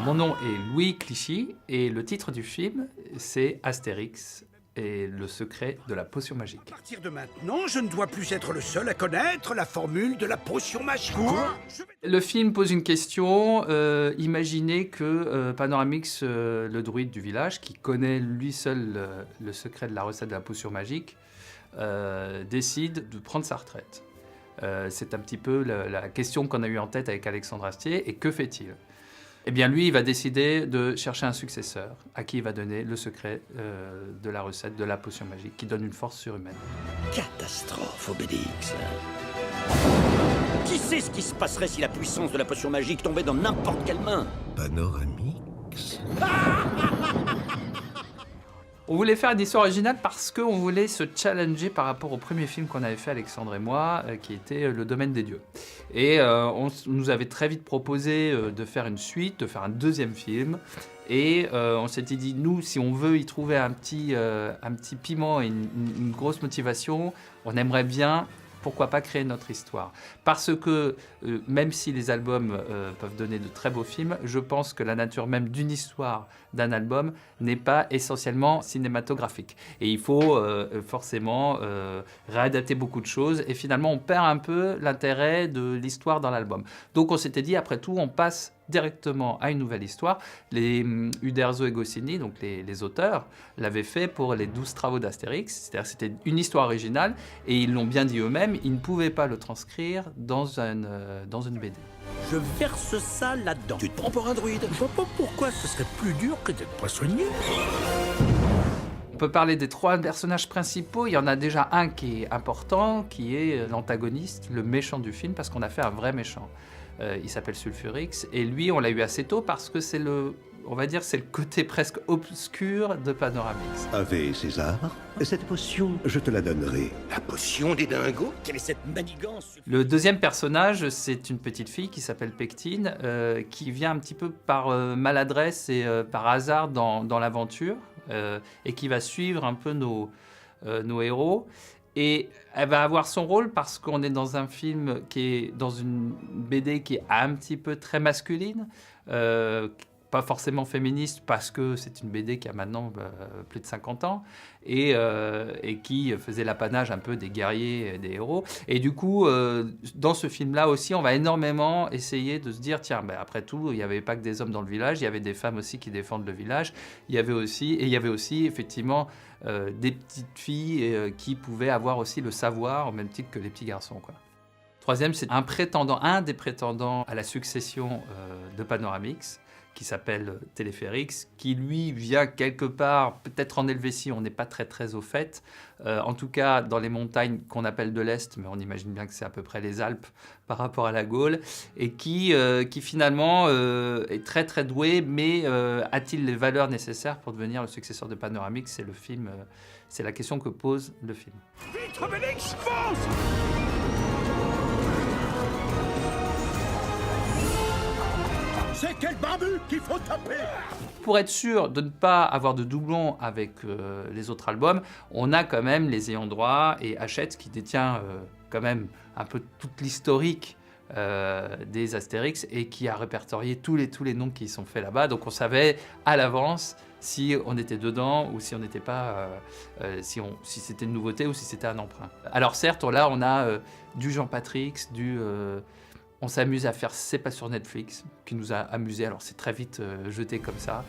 Mon nom est Louis Clichy et le titre du film, c'est Astérix et le secret de la potion magique. À partir de maintenant, je ne dois plus être le seul à connaître la formule de la potion magique. Quoi ? Le film pose une question. Imaginez que Panoramix, le druide du village, qui connaît lui seul le secret de la recette de la potion magique, décide de prendre sa retraite. C'est un petit peu la question qu'on a eue en tête avec Alexandre Astier. Et que fait-il ? Eh bien, lui, il va décider de chercher un successeur à qui il va donner le secret de la recette de la potion magique, qui donne une force surhumaine. Catastrophe, Obélix. Qui sait ce qui se passerait si la puissance de la potion magique tombait dans n'importe quelle main? Panoramix. On voulait faire une histoire originale parce qu'on voulait se challenger par rapport au premier film qu'on avait fait, Alexandre et moi, qui était Le Domaine des Dieux. Et on nous avait très vite proposé de faire une suite, de faire un deuxième film. Et on s'était dit, nous, si on veut y trouver un petit piment et une grosse motivation, on aimerait bien, pourquoi pas créer notre histoire. Parce que même si les albums peuvent donner de très beaux films, je pense que la nature même d'une histoire, d'un album, n'est pas essentiellement cinématographique. Et il faut forcément réadapter beaucoup de choses. Et finalement, on perd un peu l'intérêt de l'histoire dans l'album. Donc on s'était dit, après tout, on passe directement à une nouvelle histoire. Les Uderzo et Goscinny, donc les auteurs, l'avaient fait pour les 12 travaux d'Astérix. C'est-à-dire que c'était une histoire originale et ils l'ont bien dit eux-mêmes, ils ne pouvaient pas le transcrire dans une BD. Je verse ça là-dedans. Tu te prends pour un druide. Je vois pas pourquoi ce serait plus dur que d'être poissonnier. On peut parler des 3 personnages principaux. Il y en a déjà un qui est important, qui est l'antagoniste, le méchant du film, parce qu'on a fait un vrai méchant. Il s'appelle Sulfurix, et lui, on l'a eu assez tôt parce que c'est le côté presque obscur de Panoramix. Ave César, cette potion, je te la donnerai. La potion des dingos ? Quelle est cette manigance? Le deuxième personnage, c'est une petite fille qui s'appelle Pectine, qui vient un petit peu par maladresse et par hasard dans l'aventure, et qui va suivre un peu nos héros. Et elle va avoir son rôle parce qu'on est dans un film qui est dans une BD qui est un petit peu très masculine, pas forcément féministe parce que c'est une BD qui a maintenant plus de 50 ans et qui faisait l'apanage un peu des guerriers et des héros. Et du coup, dans ce film-là aussi, on va énormément essayer de se dire, tiens, après tout, il n'y avait pas que des hommes dans le village, il y avait des femmes aussi qui défendent le village. Il y avait aussi effectivement des petites filles qui pouvaient avoir aussi le savoir au même titre que les petits garçons, quoi. Troisième, c'est un des prétendants à la succession de Panoramix, qui s'appelle Téléphérix, qui lui vient quelque part, peut-être en Helvétie, on n'est pas très au fait, en tout cas dans les montagnes qu'on appelle de l'Est, mais on imagine bien que c'est à peu près les Alpes par rapport à la Gaule, et qui finalement est très doué, mais a-t-il les valeurs nécessaires pour devenir le successeur de Panoramix? C'est le film, c'est la question que pose le film. Vite, Obélix, fonce ! C'est quel barbu qu'il faut taper ? Pour être sûr de ne pas avoir de doublons avec les autres albums, on a quand même les ayants droit et Hachette qui détient quand même un peu toute l'historique des Astérix et qui a répertorié tous les noms qui sont faits là-bas. Donc on savait à l'avance si on était dedans ou si on n'était pas, si c'était une nouveauté ou si c'était un emprunt. Alors certes, là on a du Jean Patrix, on s'amuse à faire C'est pas sur Netflix, qui nous a amusés. Alors c'est très vite jeté comme ça.